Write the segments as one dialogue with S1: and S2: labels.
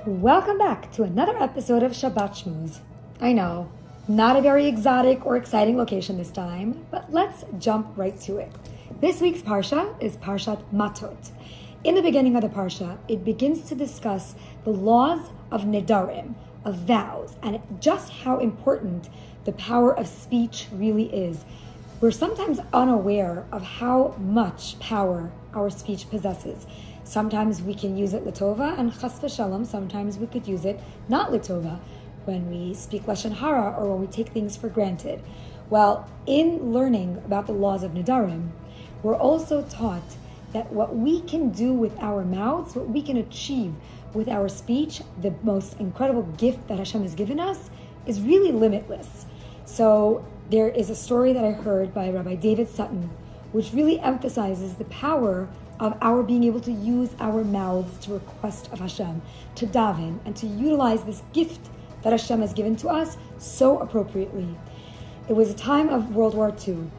S1: Welcome back to another episode of Shabbat Shmooze. I know, not a very exotic or exciting location this time, but let's jump right to it. This week's parsha is parshat Matot. In the beginning of the parsha, it begins to discuss the laws of nedarim, of vows, and just how important the power of speech really is. We're sometimes unaware of how much power our speech possesses. Sometimes we can use it l'tova, and chas v'shalom, sometimes we could use it not l'tova, when we speak lashon hara or when we take things for granted. Well, in learning about the laws of nedarim, we're also taught that what we can do with our mouths, what we can achieve with our speech, the most incredible gift that Hashem has given us, is really limitless. So there is a story that I heard by Rabbi David Sutton, which really emphasizes the power of our being able to use our mouths to request of Hashem, to daven, and to utilize this gift that Hashem has given to us so appropriately. It was a time of World War II,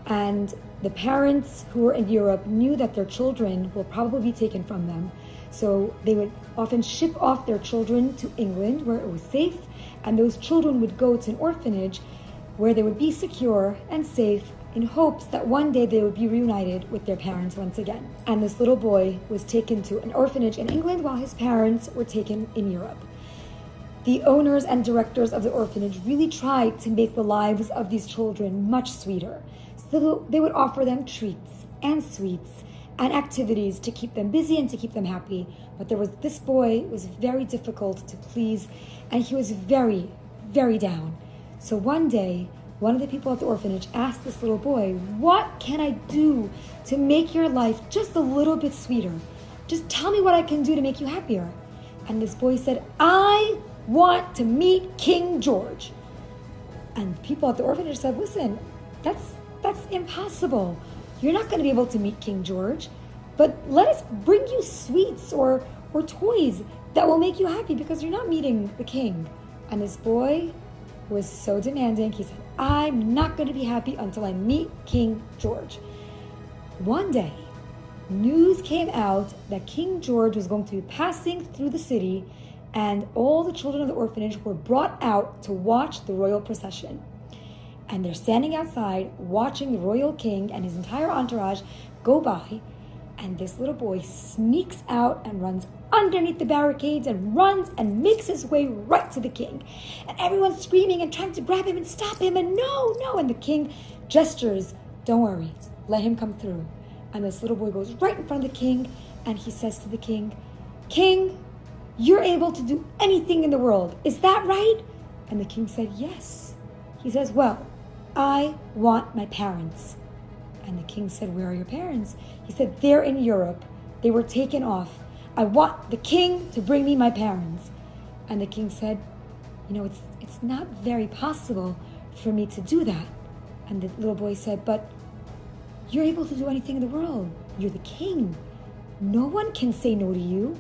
S1: and the parents who were in Europe knew that their children will probably be taken from them. So they would often ship off their children to England, where it was safe, and those children would go to an orphanage where they would be secure and safe, in hopes that one day they would be reunited with their parents once again. And this little boy was taken to an orphanage in England while his parents were taken in Europe. The owners and directors of the orphanage really tried to make the lives of these children much sweeter. So they would offer them treats and sweets and activities to keep them busy and to keep them happy. But this boy was very difficult to please, and he was very, very down. So one day, one of the people at the orphanage asked this little boy, "What can I do to make your life just a little bit sweeter? Just tell me what I can do to make you happier." And this boy said, "I want to meet King George." And the people at the orphanage said, "Listen, that's impossible. You're not going to be able to meet King George, but let us bring you sweets or toys that will make you happy because you're not meeting the king." And this boy was so demanding. He said, "I'm not going to be happy until I meet King George." One day, news came out that King George was going to be passing through the city, and all the children of the orphanage were brought out to watch the royal procession. And they're standing outside watching the royal king and his entire entourage go by, and this little boy sneaks out and runs underneath the barricades and runs and makes his way right to the king. And everyone's screaming and trying to grab him and stop him, and no, and the king gestures, "Don't worry, let him come through." And this little boy goes right in front of the king, and he says to the king, "King, you're able to do anything in the world, is that right?" And the king said, "Yes." He says, "Well, I want my parents." And the king said, "Where are your parents?" He said, "They're in Europe. They were taken off. I want the king to bring me my parents." And the king said, it's not very possible for me to do that." And the little boy said, "But you're able to do anything in the world. You're the king. No one can say no to you."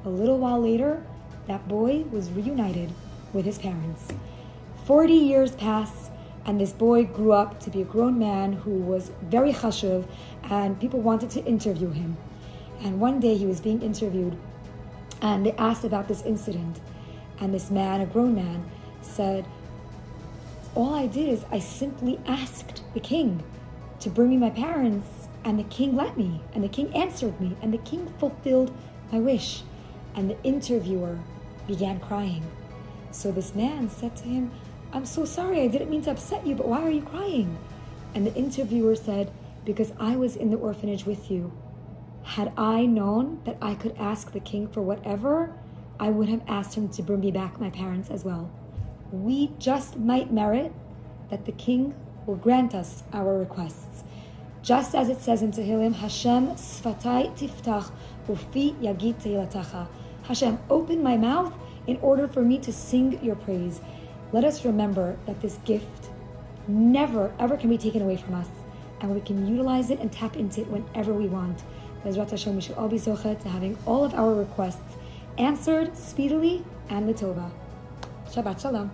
S1: A little while later, that boy was reunited with his parents. 40 years passed, and this boy grew up to be a grown man who was very chashuv, and people wanted to interview him. And one day he was being interviewed, and they asked about this incident. And this man, a grown man, said, "All I did is I simply asked the king to bring me my parents, and the king let me, and the king answered me, and the king fulfilled my wish." And the interviewer began crying. So this man said to him, "I'm so sorry, I didn't mean to upset you, but why are you crying?" And the interviewer said, "Because I was in the orphanage with you. Had I known that I could ask the king for whatever, I would have asked him to bring me back my parents as well. We just might merit that the king will grant us our requests. Just as it says in Tehillim, Hashem sfatai tiftach ufi yagid teilatacha. Hashem, open my mouth in order for me to sing your praise." Let us remember that this gift never, ever can be taken away from us, and we can utilize it and tap into it whenever we want. Bezrat Hashem, we should all be zochet to having all of our requests answered speedily and l'tova. Shabbat Shalom.